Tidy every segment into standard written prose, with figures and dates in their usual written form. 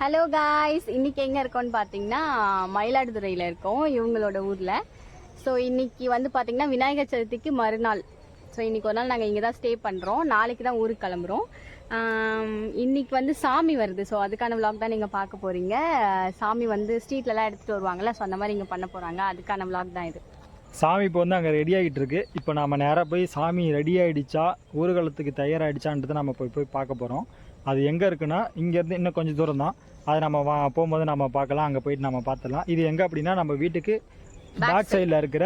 Hello guys, இன்னைக்கு எங்கே இருக்கோம்னு பார்த்தீங்கன்னா மயிலாடுதுறையில் இருக்கோம், இவங்களோட ஊரில். ஸோ இன்னைக்கு வந்து பார்த்தீங்கன்னா விநாயகர் சதுர்த்திக்கு மறுநாள். ஸோ இன்னைக்கு ஒரு நாள் நாங்கள் இங்கே தான் ஸ்டே பண்ணுறோம், நாளைக்கு தான் ஊருக்கு கிளம்புறோம். இன்னைக்கு வந்து சாமி வருது, ஸோ அதுக்கான விளாக் தான் நீங்கள் பார்க்க போகிறீங்க. சாமி வந்து ஸ்ட்ரீட்லலாம் எடுத்துகிட்டு வருவாங்கள்ல, ஸோ அந்த மாதிரி இங்கே பண்ண போகிறாங்க, அதுக்கான விளாக் தான் இது. சாமி இப்போ வந்து அங்கே ரெடி ஆகிட்டு இருக்கு. இப்போ நம்ம நேராக போய் சாமி ரெடி ஆகிடுச்சா ஊர்வலத்துக்கு தயாராகிடுச்சான்றது நம்ம போய் பார்க்க போகிறோம். அது எங்கே இருக்குன்னா இங்கேருந்து இன்னும் கொஞ்சம் தூரம் தான். அதை நம்ம போகும்போது நம்ம பார்க்கலாம், அங்கே போயிட்டு நம்ம பார்த்துடலாம். இது எங்கே அப்படின்னா நம்ம வீட்டுக்கு பேக் சைடில் இருக்கிற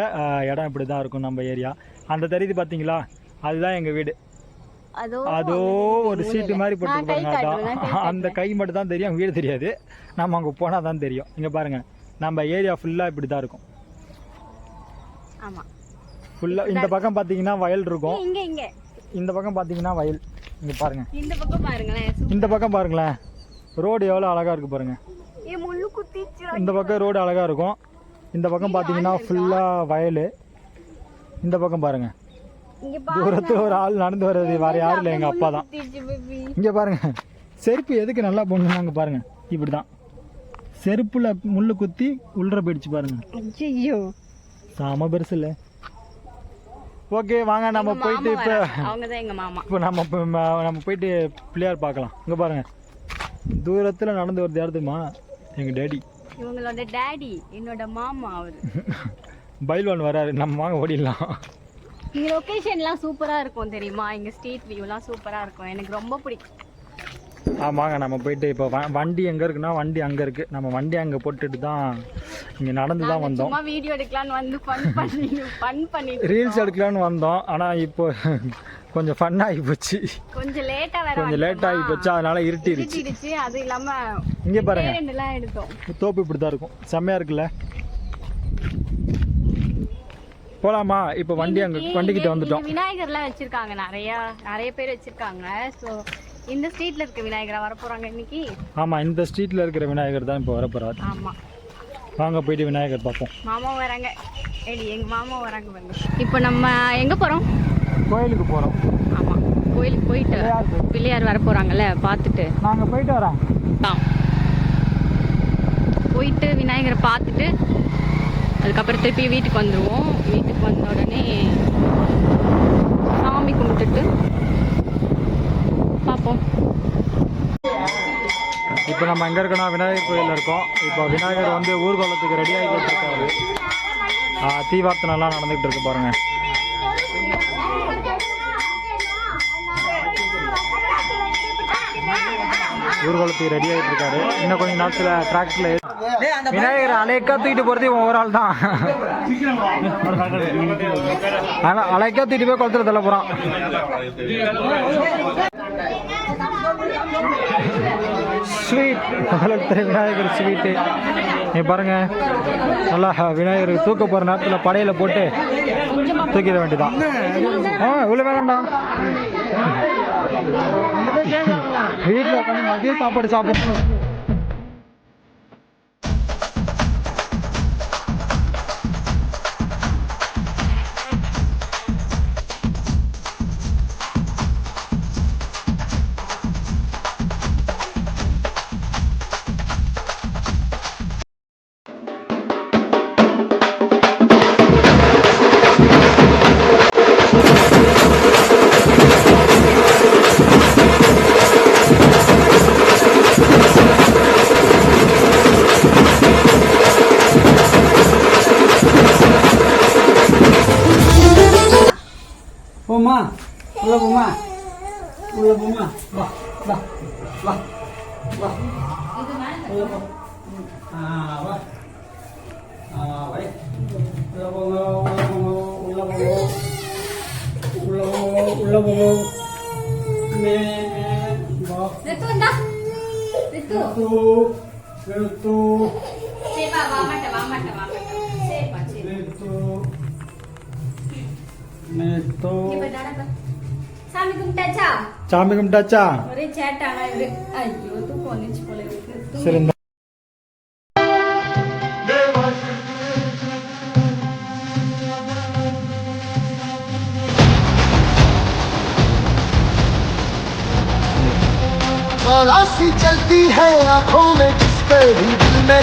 இடம் இப்படி தான் இருக்கும் நம்ம ஏரியா. அந்த தெரியுது பார்த்தீங்களா, அதுதான் எங்கள் வீடு. அதோ ஒரு சீட்டு மாதிரி போட்டு பாருங்க, அந்த கை மட்டும் தான் தெரியும், வீடு தெரியாது. நம்ம அங்கே போனால் தான் தெரியும். இங்கே பாருங்கள், நம்ம ஏரியா ஃபுல்லாக இப்படி தான் இருக்கும். ஆமாம், ஃபுல்லாக இந்த பக்கம் பார்த்தீங்கன்னா வயல் இருக்கும், இங்கே இந்த பக்கம் பார்த்தீங்கன்னா வயல். இங்கே பாருங்க, இந்த பக்கம் பாருங்களேன், இந்த பக்கம் பாருங்களேன், ரோடு எவ்வளோ அழகாக இருக்குது பாருங்க. இந்த பக்கம் ரோடு அழகாக இருக்கும், இந்த பக்கம் பார்த்தீங்கன்னா ஃபுல்லாக வயல். இந்த பக்கம் பாருங்க, தூரத்தில் ஒரு ஆள் நடந்து வர்றது வேறு யாரும் இல்லை, எங்கள் அப்பா தான். இங்கே பாருங்க, செருப்பு எதுக்கு நல்லா போடணுன்னாங்க பாருங்க, இப்படி தான் செருப்பில் முள்ளு குத்தி உள்ளே போயிடுச்சு பாருங்க. ஐயோ, சாம பெருசு இல்லை. ஓகே வாங்க, நம்ம போயிட்டு இப்போ நம்ம போயிட்டு பிள்ளையார் பார்க்கலாம். இங்கே பாருங்க, தூரத்தில் நடந்து வருது யாருமா, எங்கள் டேடி, இவங்களோட டேடி, என்னோட மாமா. அவர் பைல்வான் வராரு, நம்ம வாங்க ஓடிடலாம். இங்கே லொக்கேஷன்லாம் சூப்பராக இருக்கும் தெரியுமா, இங்கே ஸ்ட்ரீட் வியூலாம் சூப்பராக இருக்கும், எனக்கு ரொம்ப பிடிக்கும். ஆமாங்க, நம்ம போயிட்டு இப்போ வண்டி எங்கே இருக்குன்னா வண்டி அங்கே இருக்குது. நம்ம வண்டி அங்கே போட்டுட்டு தான் இங்கே நடந்து தான் வந்தோம். வீடியோ எடுக்கலான்னு வந்து ஃபன் பண்ணி ரீல்ஸ் எடுக்கலான்னு வந்தோம். ஆனால் இப்போ கொஞ்சம் ஃபன் ஆகி போச்சு, கொஞ்சம் லேட் ஆகி போச்சு, அதனால இருட்டிடுச்சு. அது இல்லாமல் இங்கே பாருங்க, எடுத்தோம். தோப்பு இப்படி தான் இருக்கும், செம்மையாக இருக்குல்ல. போகலாமா? இப்போ வண்டிக்கிட்ட வந்துட்டோம். விநாயகர்லாம் வச்சுருக்காங்க, நிறைய பேர் வச்சுருக்காங்க. ஸோ இந்த ஸ்ட்ரீட்ல இருக்க விநாயகரா வர போறாங்க இன்னைக்கு. ஆமா, இந்த ஸ்ட்ரீட்ல இருக்கிற விநாயகர் தான் இப்போ வர போறாரு. ஆமா, வாங்க போயிட்டு விநாயகர் பார்ப்போம். மாமா வராங்க, எங்க மாமா வராங்க வந்து. இப்போ நம்ம எங்க போறோம்? கோயிலுக்கு போறோம். ஆமா, கோயிலுக்கு போயிட்டு பிள்ளையார் வர போறாங்கல்ல, பார்த்துட்டு நாங்க போயிட்டு வரோம். போயிட்டு விநாயகரை பார்த்துட்டு அதுக்கப்புறம் திருப்பி வீட்டுக்கு வந்துடுவோம். வீட்டுக்கு வந்த உடனே சாமி கும்பிட்டுட்டு பார்ப்போம். இப்போ நம்ம எங்கே இருக்கோன்னா விநாயகர் கோயிலில் இருக்கோம். இப்போ விநாயகர் வந்து ஊர்வலத்துக்கு ரெடி ஆகிட்டு இருக்காரு. தீவார்த்தனெல்லாம் நடந்துகிட்டு இருக்கு பாருங்க. ஊர்வலத்துக்கு ரெடி ஆகிட்டு இருக்காரு. இன்னும் கொஞ்சம் நேரத்தில் டிராக்டரில் விநாயகர் அலைக்கா தூக்கிட்டு போகிறது இவன் ஒரு ஆள் தான். அலைக்கா தூக்கிட்டு போய் குளத்துல தள்ள போகிறான். ஸ்வீட் விநாயகர் ஸ்வீட்டு நீ பாருங்க, நல்லா விநாயகர் தூக்க போகிற நேரத்தில் படையில் போட்டு தூக்கிட வேண்டியதான். இவ்வளோ வேணாம்டா, வீட்டில் உட்காந்து மதிய சாப்பாடு சாப்பிடணும். போமா உள்ள போமா, உள்ள போமா, வா வா வா வா உள்ள போ. வா வை, உள்ள போங்க, உள்ள போங்க, உள்ள போங்க, உள்ள போங்க. மே வா எடுத்து சாமி கும்பிட்டாச்சா? சாமி கும்பிட்டாச்சா? ஒரே சேட்டானா இது. ஐயோ, தூக்கம் வந்துச்சு போல இருக்கு. சரி, Well, सी चलती है आंखों में जिस पर भी दिल में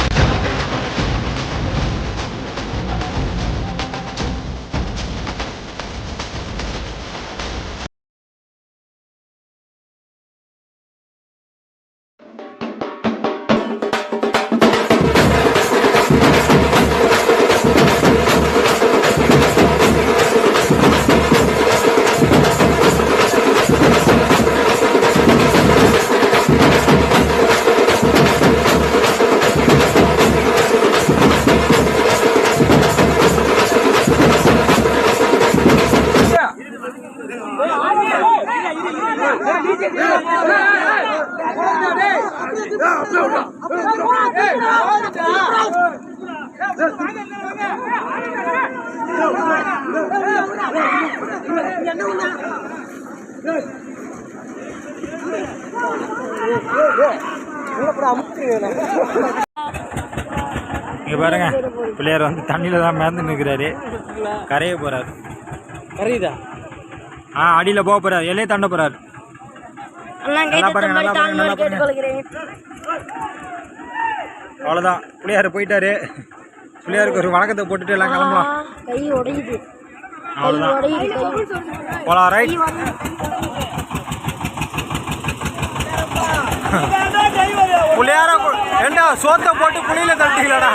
இங்கே பாருங்க, பிள்ளையார் வந்து தண்ணியில் தான் மேந்து நிற்கிறாரு. கரைய போகிறார். கரையுதா? அடியில் போக போகிறார். எல்லையே தாண்ட போகிறார். நல்லா பாருங்க, நல்லா பாருங்க, நல்லா பாருங்க. அவ்வளோதான், பிள்ளையார் போயிட்டாரு. பிள்ளையாருக்கு ஒரு வணக்கத்தை போட்டுட்டு எல்லாம் கிளம்பலாம். கை உடையுது. அவ்வளோதான், போலாம். ரைட். புள்ளையார ஏண்டா சோத்தை போட்டு புளியில தட்டிக்கலடா.